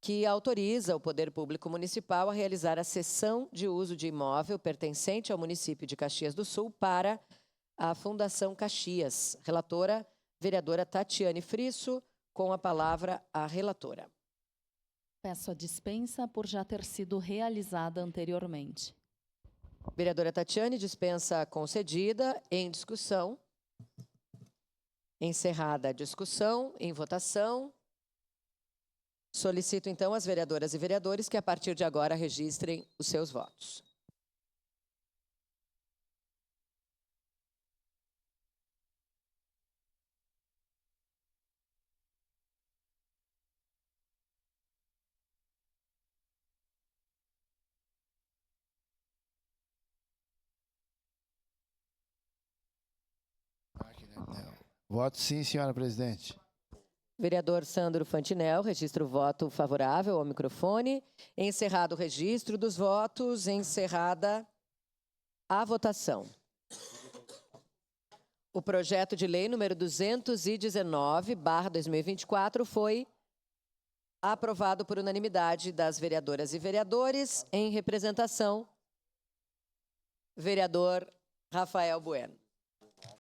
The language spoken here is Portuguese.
que autoriza o Poder Público Municipal a realizar a cessão de uso de imóvel pertencente ao município de Caxias do Sul para a Fundação Caxias. Relatora, vereadora Tatiane Frisso, com a palavra a relatora. Peço a dispensa por já ter sido realizada anteriormente. Vereadora Tatiane, dispensa concedida. Em discussão. Encerrada a discussão, em votação. Solicito, então, às vereadoras e vereadores que, a partir de agora, registrem os seus votos. Voto sim, senhora presidente. Vereador Sandro Fantinel, registra o voto favorável ao microfone. Encerrado o registro dos votos, encerrada a votação. O projeto de lei número 219/2024 foi aprovado por unanimidade das vereadoras e vereadores. Em representação, vereador Rafael Bueno.